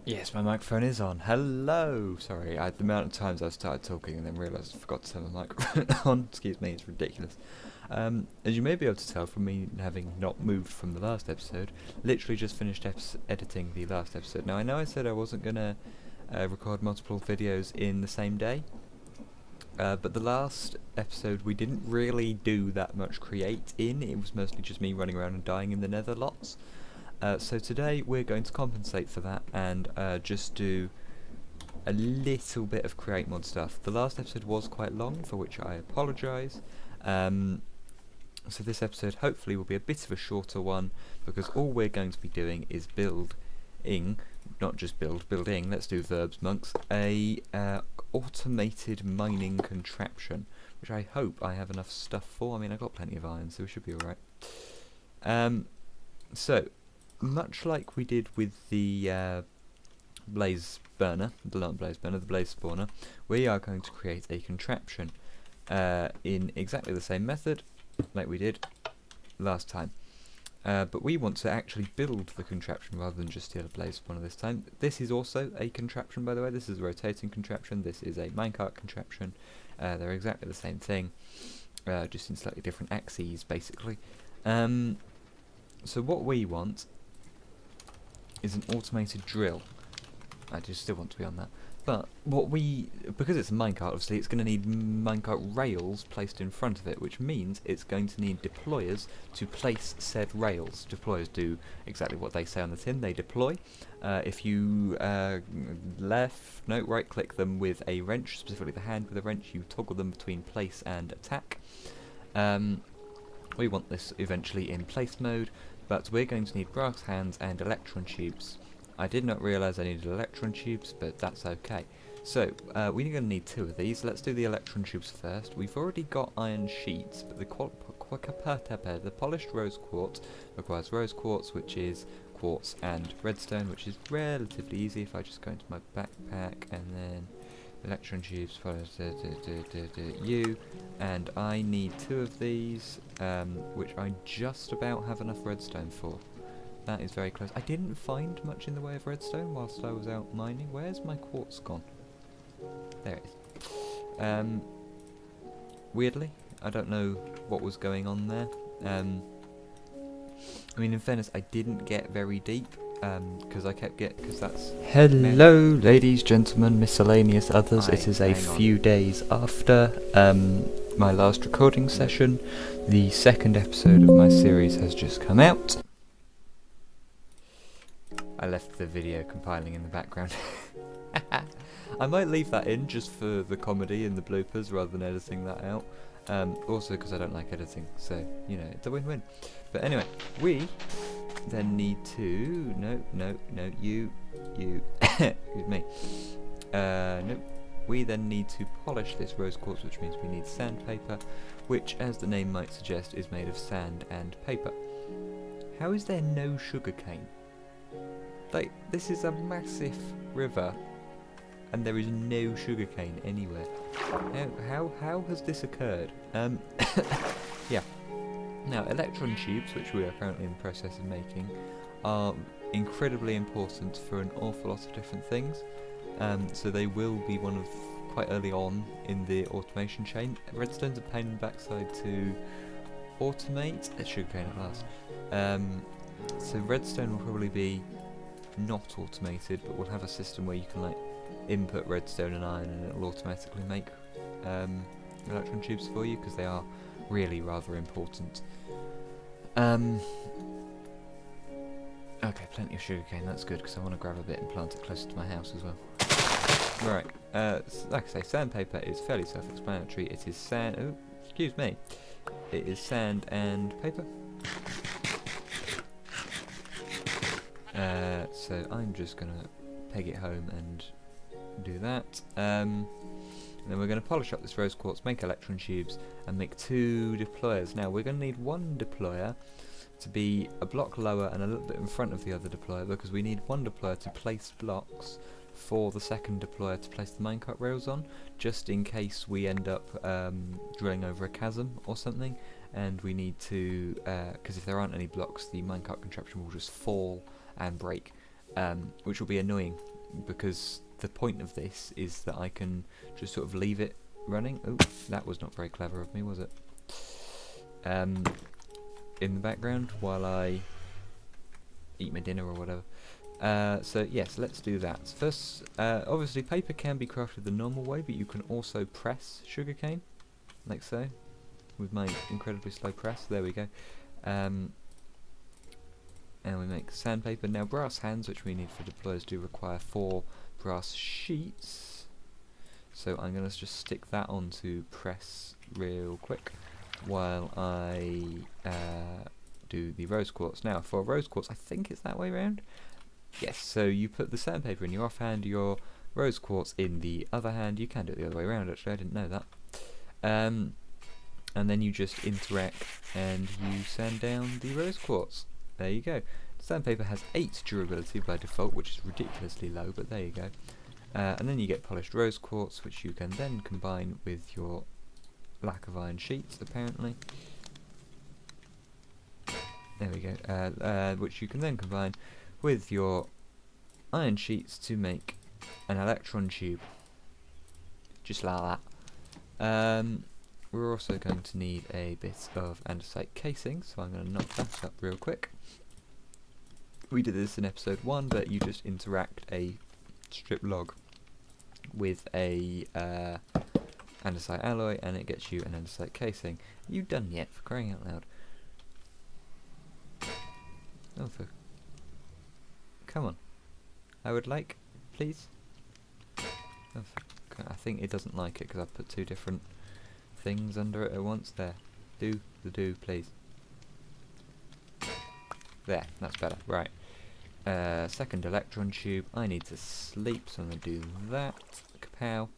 Yes, my microphone is on. Hello! Sorry, the amount of times I started talking and then realised I forgot to turn the microphone on. Excuse me, it's ridiculous. As you may be able to tell from me having not moved from the last episode, literally just finished editing the last episode. Now, I know I said I wasn't going to record multiple videos in the same day, but the last episode we didn't really do that much create in. It was mostly just me running around and dying in the nether lots. So today we're going to compensate for that and just do a little bit of create mod stuff. The last episode was quite long, for which I apologise. So this episode hopefully will be a bit of a shorter one, because all we're going to be doing is building, not just building, let's do verbs monks, a automated mining contraption, which I hope I have enough stuff for. I mean, I've got plenty of iron, so we should be alright. So, much like we did with the blaze burner, the blaze spawner, we are going to create a contraption in exactly the same method like we did last time. But we want to actually build the contraption rather than just steal a blaze spawner this time. This is also a contraption, by the way. This is a rotating contraption. This is a minecart contraption. They're exactly the same thing, just in slightly different axes, basically. So what we want is an automated drill. I do still want to be on that. But because it's a minecart, obviously it's going to need minecart rails placed in front of it, which means it's going to need deployers to place said rails. Deployers do exactly what they say on the tin, they deploy. If you right click them with a wrench, specifically the hand with a wrench, you toggle them between place and attack. We want this eventually in place mode, but we're going to need brass hands and electron tubes. I did not realise I needed electron tubes, but that's okay. So, we're going to need 2 of these. Let's do the electron tubes first. We've already got iron sheets, but the polished rose quartz requires rose quartz, which is quartz and redstone, which is relatively easy if I just go into my backpack and then electron tubes follows you, and I need 2 of these, which I just about have enough redstone for. That is very close. I didn't find much in the way of redstone whilst I was out mining. Where's my quartz gone? There it is. Weirdly, I don't know what was going on there. I mean, in fairness, I didn't get very deep, because that's... Hello, ladies, gentlemen, miscellaneous others. It is a few days after my last recording session. The second episode of my series has just come out. I left the video compiling in the background. I might leave that in just for the comedy and the bloopers rather than editing that out. Also because I don't like editing, so, you know, it's a win-win. But anyway, we then need to... No, you, excuse me. Nope. We then need to polish this rose quartz, which means we need sandpaper, which, as the name might suggest, is made of sand and paper. How is there no sugarcane? Like, this is a massive river, and there is no sugarcane anywhere. How has this occurred? Yeah. Now, electron tubes, which we are currently in the process of making, are incredibly important for an awful lot of different things. So they will be one of quite early on in the automation chain. Redstone's a pain in the backside to automate. Sugarcane at last. So redstone will probably be not automated, but we'll have a system where you can like input redstone and iron and it'll automatically make electron tubes for you, because they are really rather important. Okay, plenty of sugarcane, that's good, because I want to grab a bit and plant it closer to my house as well. Right, like I say, sandpaper is fairly self-explanatory. It is sand... Oh, excuse me. It is sand and paper. So I'm just going to peg it home and do that. And then we're going to polish up this rose quartz, make electron tubes, and make 2 deployers. Now we're going to need one deployer to be a block lower and a little bit in front of the other deployer, because we need one deployer to place blocks for the second deployer to place the minecart rails on, just in case we end up drilling over a chasm or something, and we need to, because if there aren't any blocks, the minecart contraption will just fall and break, which will be annoying because the point of this is that I can just sort of leave it running. Oh, that was not very clever of me, was it? In the background while I eat my dinner or whatever. So yes, let's do that. First, obviously paper can be crafted the normal way, but you can also press sugarcane, like so, with my incredibly slow press. There we go. And we make sandpaper. Now brass hands, which we need for deployers, do require 4 brass sheets. So I'm going to just stick that onto press real quick while I do the rose quartz. Now for rose quartz, I think it's that way around. Yes, so you put the sandpaper in your offhand, your rose quartz in the other hand. You can do it the other way around, actually, I didn't know that. And then you just interact and you sand down the rose quartz. There you go. Sandpaper has 8 durability by default, which is ridiculously low, but there you go. And then you get polished rose quartz, which you can then combine with your lack of iron sheets, apparently. There we go. Which you can then combine with your iron sheets to make an electron tube. Just like that. We're also going to need a bit of andesite casing, so I'm going to knock that up real quick. We did this in episode 1, but you just interact a strip log with a andesite alloy and it gets you an andesite casing. Are you done yet, for crying out loud? Oh, for... Come on. I would like, please? Oh, I think it doesn't like it because I put 2 different things under it at once. There. Do the do, please. There, that's better. Right. Second electron tube. I need to sleep, so I'm going to do that. Kapow.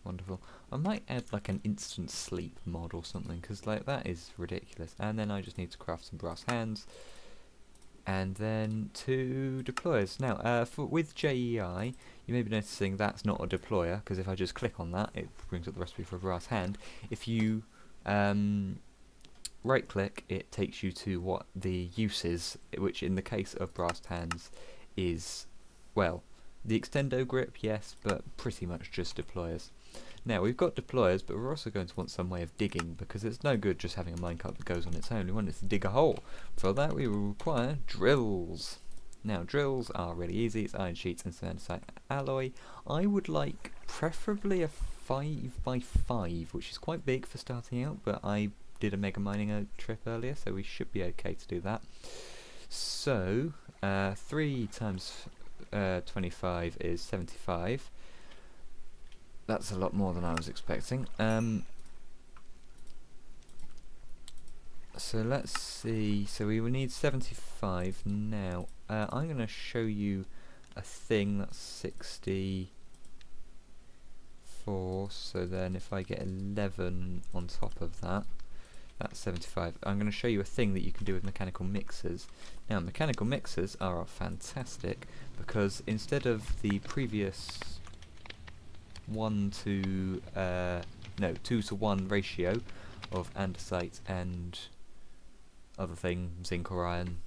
Wonderful. I might add like an instant sleep mod or something, because like that is ridiculous. And then I just need to craft some brass hands. And then 2 deployers. Now, with JEI, you may be noticing that's not a deployer, because if I just click on that, it brings up the recipe for a brass hand. If you right click, it takes you to what the use is, which in the case of brass hands is, well, the extendo grip, yes, but pretty much just deployers. Now, we've got deployers, but we're also going to want some way of digging, because it's no good just having a minecart that goes on its own. We want it to dig a hole. For that, we will require drills. Now, drills are really easy. It's iron sheets and some andesite alloy. I would like preferably a 5x5, which is quite big for starting out, but I did a mega mining trip earlier, so we should be okay to do that. So, 3 times 25 is 75. That's a lot more than I was expecting. So let's see. So we will need 75 now. I'm going to show you a thing that's 64. So then if I get 11 on top of that, that's 75. I'm going to show you a thing that you can do with mechanical mixers. Now, mechanical mixers are fantastic because instead of the previous 2 to 1 ratio of andesite and other thing, zinc or iron,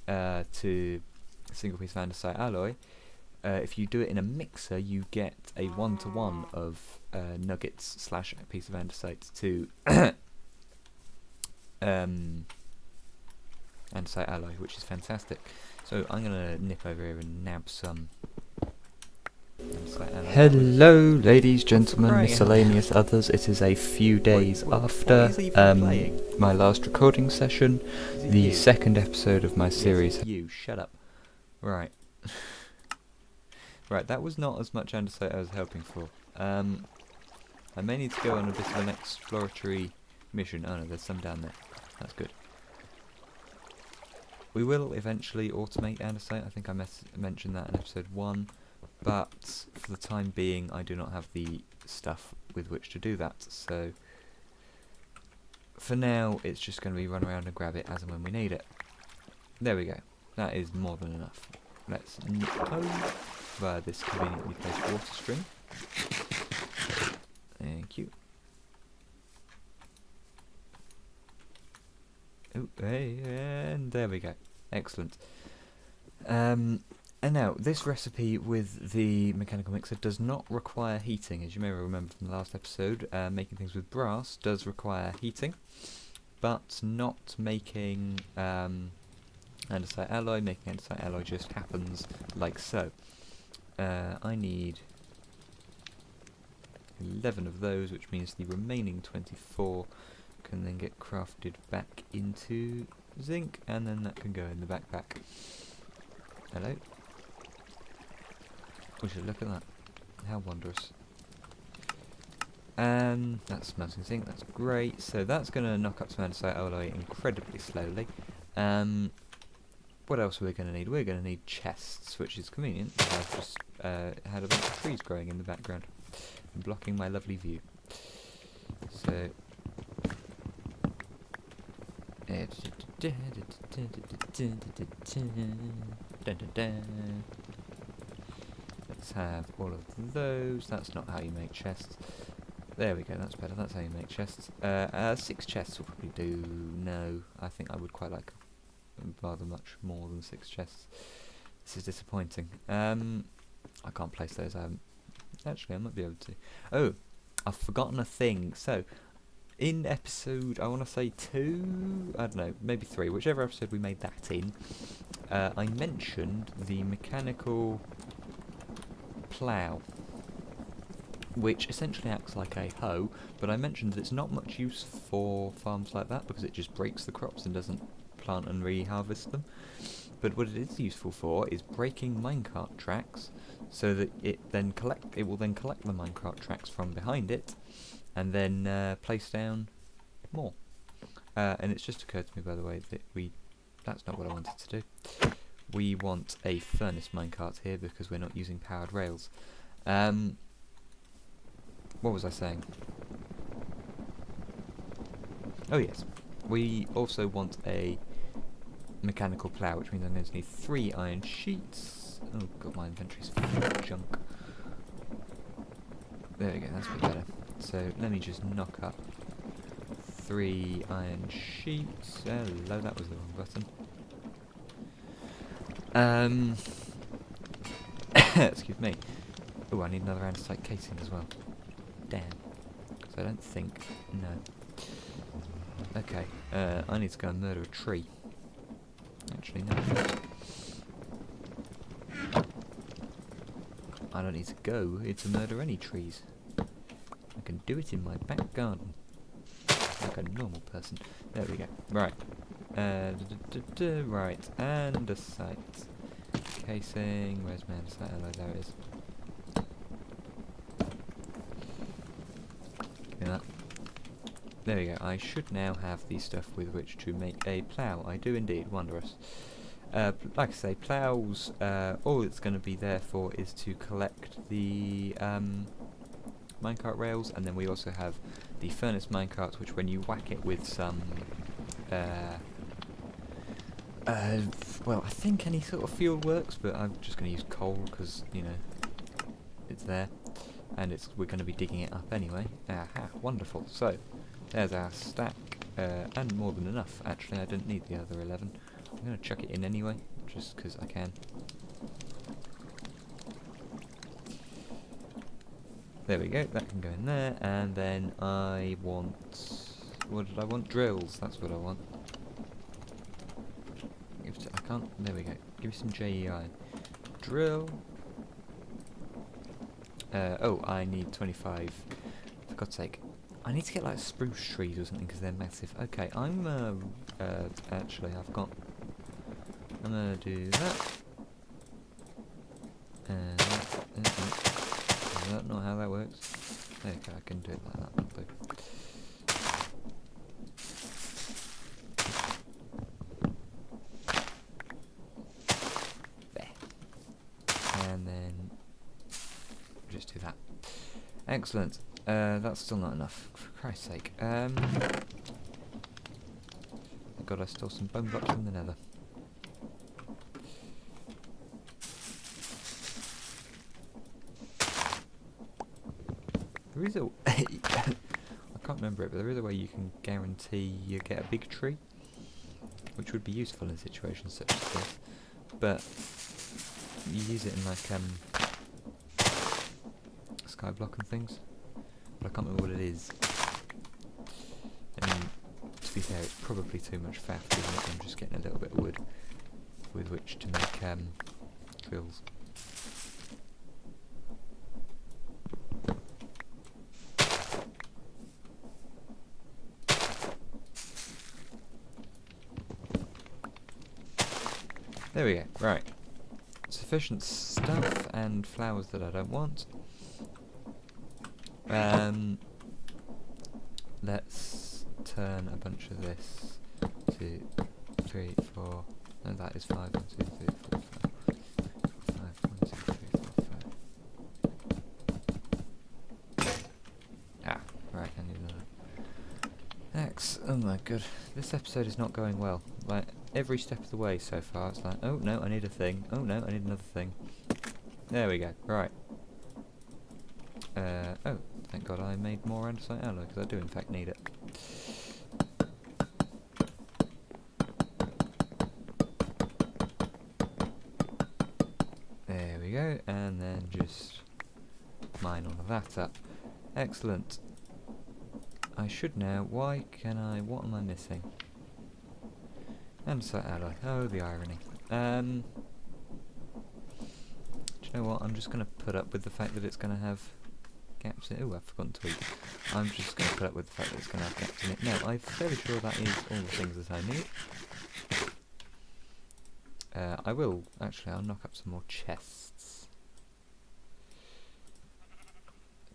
to a single piece of andesite alloy, if you do it in a mixer, you get a 1 to 1 of nuggets slash a piece of andesite to andesite alloy, which is fantastic. So I'm going to nip over here and nab some andesite alloy. Hello ladies, gentlemen, miscellaneous others. It is a few days after my last recording session, the second episode of my series. You, shut up. Right. Right, that was not as much andesite I was hoping for. I may need to go on a bit of an exploratory mission. Oh no, there's some down there. That's good. We will eventually automate andesite. I think I mentioned that in episode 1. But for the time being, I do not have the stuff with which to do that. So for now, it's just going to be run around and grab it as and when we need it. There we go. That is more than enough. Let's nip over this conveniently placed water stream. Thank you. Oh, hey, and there we go. Excellent. And now, this recipe with the mechanical mixer does not require heating. As you may remember from the last episode, making things with brass does require heating, but not making andesite alloy. Making andesite alloy just happens like so. I need 11 of those, which means the remaining 24 can then get crafted back into zinc, and then that can go in the backpack. Hello? We should look at that. How wondrous. That's smelting zinc, that's great. So that's going to knock up some andesite alloy incredibly slowly. What else are we going to need? We're going to need chests, which is convenient. I've just had a bunch of trees growing in the background and blocking my lovely view. So let's have all of those. That's not how you make chests. There we go, that's better. That's how you make chests. 6 chests will probably do. No, I think I would quite like rather much more than 6 chests. This is disappointing. I can't place those. Actually, I might be able to. Oh, I've forgotten a thing. So, in episode, I want to say 2, I don't know, maybe 3, whichever episode we made that in, I mentioned the mechanical plough, which essentially acts like a hoe, but I mentioned that it's not much use for farms like that because it just breaks the crops and doesn't plant and re-harvest them. But what it is useful for is breaking minecart tracks, so that it will then collect the minecart tracks from behind it, and then place down more. And it's just occurred to me, by the way, that that's not what I wanted to do. We want a furnace minecart here because we're not using powered rails. What was I saying? Oh yes, we also want a mechanical plough, which means I'm going to need 3 iron sheets. Oh god, my inventory's full of junk. There we go, that's a bit better. So let me just knock up 3 iron sheets. Hello, that was the wrong button. Excuse me. Oh, I need another andesite casing as well. Damn. Because I don't think... No. Okay, I need to go and murder a tree. Actually, no. I don't need to go here to murder any trees. I can do it in my back garden. Like a normal person. There we go. Right. Right. Andesite casing. Where's my andesite alloy? There it is. Give me that. There we go. I should now have the stuff with which to make a plough. I do indeed. Wondrous. Like I say, ploughs, all it's going to be there for is to collect the minecart rails, and then we also have the furnace minecarts, which when you whack it with some, well, I think any sort of fuel works, but I'm just going to use coal because, you know, it's there, and we're going to be digging it up anyway. Aha, wonderful. So, there's our stack, and more than enough. Actually, I didn't need the other 11. I'm going to chuck it in anyway, just because I can. There we go, that can go in there, and then I want... What did I want? Drills, that's what I want. I can't... There we go. Give me some JEI. Drill. Oh, I need 25. For God's sake. I need to get like spruce trees or something because they're massive. Okay, I'm actually I'm gonna do that. And that. Is that not how that works? Okay, I can do it like that. Lovely. There. And then just do that. Excellent. That's still not enough. For Christ's sake. Thank God I stole some bone blocks from the nether. There is a... I can't remember it, but there is a way you can guarantee you get a big tree. which would be useful in situations such as this, but you use it in like skyblock and things, but I can't remember what it is. And to be fair, it's probably too much faff, isn't it? I'm just getting a little bit of wood with which to make drills. There we go, right. Sufficient stuff and flowers that I don't want. Let's turn a bunch of this 2, 3, 4. No, that is 5. 1, 2, 3, 4, 5. 5, 1, 2, 3, 4, 5. Ah, right, I need another. X. Oh my god, this episode is not going well. Like, every step of the way so far, it's like, oh no, I need a thing. Oh no, I need another thing. There we go. Right. Oh, thank God I made more andesite alloy, because I do in fact need it. There we go, and then just mine all of that up. Excellent. I should now, what am I missing? Andesite alloy, oh the irony. Do you know what, I'm just going to put up with the fact that it's going to have gaps in it. Oh, I've forgotten to eat. I'm just going to put up with the fact that it's going to have gaps in it. Now, I'm fairly sure that is all the things that I need. I will, actually, I'll knock up some more chests.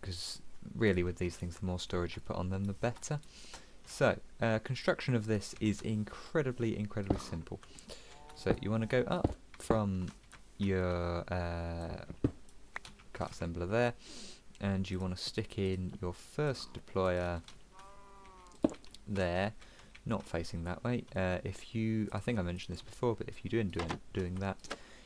Because, really, with these things, the more storage you put on them, the better. So, construction of this is incredibly, incredibly simple. So, you want to go up from your cart assembler there, and you want to stick in your first deployer there, not facing that way. If you, I think I mentioned this before, but if you're doing that,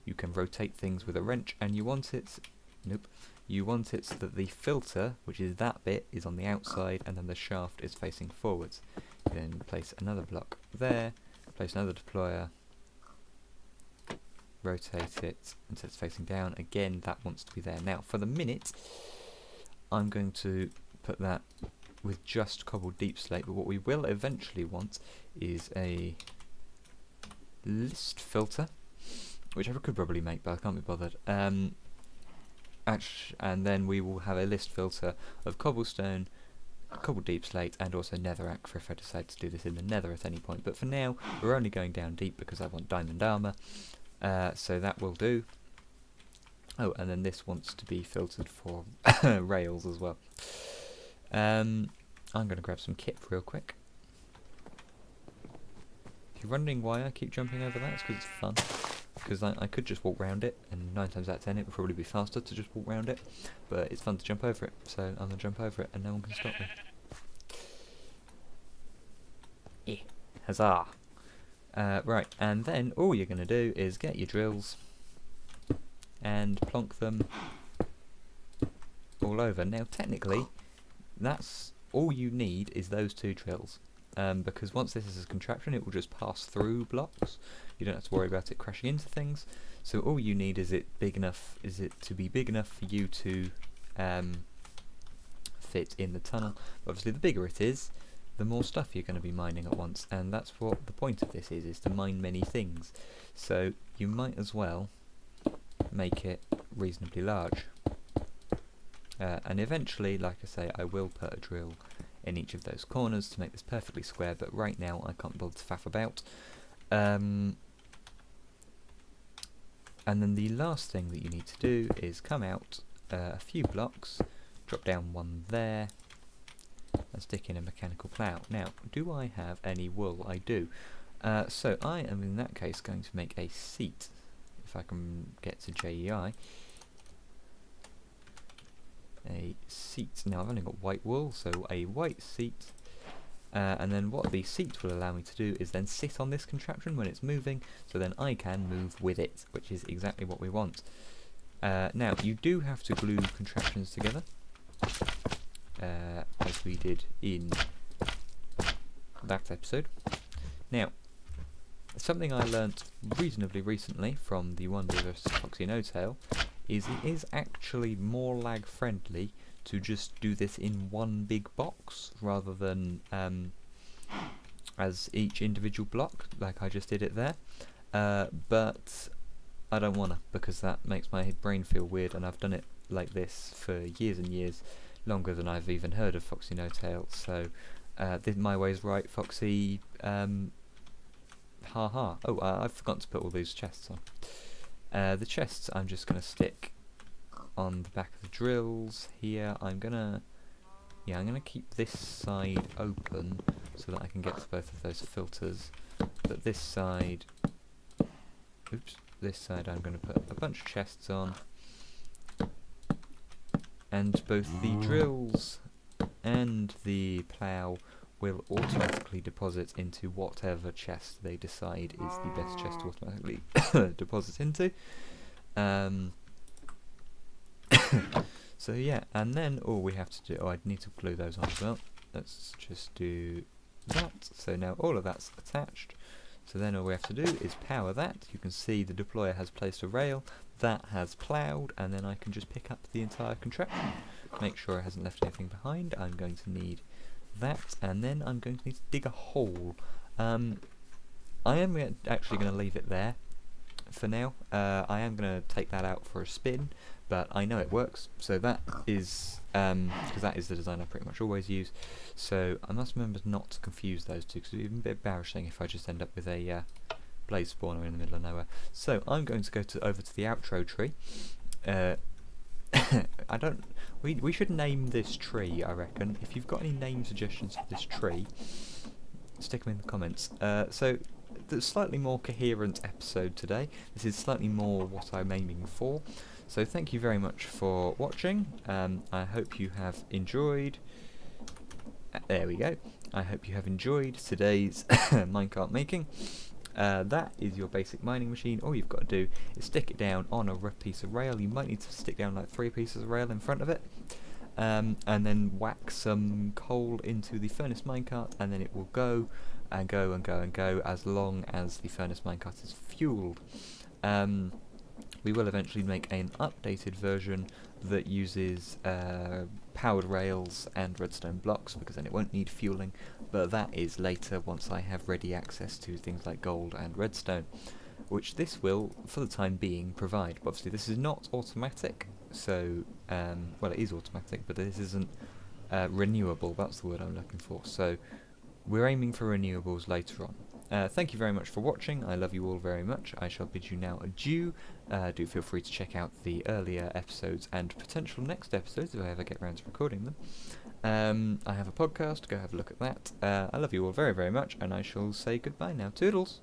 you can rotate things with a wrench, and you want it, you want it so that the filter, which is that bit, is on the outside, and then the shaft is facing forwards. You then place another block there, place another deployer, rotate it until it's facing down. Again, that wants to be there. Now, for the minute, I'm going to put that with just cobbled deep slate, but what we will eventually want is a list filter, which I could probably make, but I can't be bothered. And then we will have a list filter of cobblestone, cobbled deep slate, and also netherrack for if I decide to do this in the nether at any point. But for now, we're only going down deep because I want diamond armour. So that will do. Oh, and then this wants to be filtered for rails as well. I'm going to grab some kit real quick. If you're wondering why I keep jumping over that, it's because it's fun. Because I could just walk round it, and 9 times out of 10 it would probably be faster to just walk round it. But it's fun to jump over it, so I'm going to jump over it and no one can stop me. Yeah, huzzah! Right, and then all you're going to do is get your drills and plonk them all over. Now technically, that's all you need is those 2 drills, because once this is a contraption it will just pass through blocks. You don't have to worry about it crashing into things, so all you need is it to be big enough for you to fit in the tunnel. Obviously the bigger it is, the more stuff you're going to be mining at once, and that's what the point of this is to mine many things. So you might as well make it reasonably large. And eventually, like I say, I will put a drill in each of those corners to make this perfectly square, but right now I can't bother to faff about. And then the last thing that you need to do is come out a few blocks, drop down one there, and stick in a mechanical plough. Now, do I have any wool? I do. So I am in that case going to make a seat, if I can get to JEI. A seat. Now I've only got white wool, so a white seat. And then what the seat will allow me to do is then sit on this contraption when it's moving, so then I can move with it, which is exactly what we want. Now, you do have to glue contraptions together, as we did in that episode. Now, something I learnt reasonably recently from the wondrous Foxy No-Tail is it is actually more lag friendly to just do this in one big box rather than as each individual block, like I just did it there. But I don't wanna, because that makes my brain feel weird, and I've done it like this for years and years, longer than I've even heard of Foxy No-Tail. So my way's right, Foxy. Haha. Oh, I've forgotten to put all these chests on. The chests I'm just gonna stick on the back of the drills here. I'm gonna keep this side open so that I can get to both of those filters. But this side, this side I'm gonna put a bunch of chests on, and both the drills and the plough will automatically deposit into whatever chest they decide is the best chest to automatically deposit into. So yeah, and then all we have to do, I need to glue those on as well. Let's just do that. So now all of that's attached. So then all we have to do is power that. You can see the deployer has placed a rail, that has ploughed, and then I can just pick up the entire contraption. Make sure it hasn't left anything behind. I'm going to need that, and then I'm going to need to dig a hole. I am actually going to leave it there for now. I am going to take that out for a spin, but I know it works, so that is because that is the design I pretty much always use. So I must remember not to confuse those two, because it would be a bit embarrassing if I just end up with a blaze spawner in the middle of nowhere. So I'm going to go over to the outro tree. We should name this tree, I reckon. If you've got any name suggestions for this tree, stick them in the comments. So the slightly more coherent episode today. This is slightly more what I'm aiming for. So thank you very much for watching. I hope you have enjoyed. There we go. I hope you have enjoyed today's minecart making. That is your basic mining machine. All you've got to do is stick it down on a rough piece of rail. You might need to stick down like 3 pieces of rail in front of it, and then whack some coal into the furnace minecart, and then it will go and go and go and go as long as the furnace minecart is fueled. We will eventually make an updated version that uses powered rails and redstone blocks, because then it won't need fueling, but that is later once I have ready access to things like gold and redstone, which this will, for the time being, provide. But obviously this is not automatic, so, well, it is automatic, but this isn't renewable, that's the word I'm looking for. So we're aiming for renewables later on. Thank you very much for watching. I love you all very much. I shall bid you now adieu. Do feel free to check out the earlier episodes and potential next episodes if I ever get around to recording them. I have a podcast, go have a look at that. I love you all very, very much, and I shall say goodbye now. Toodles!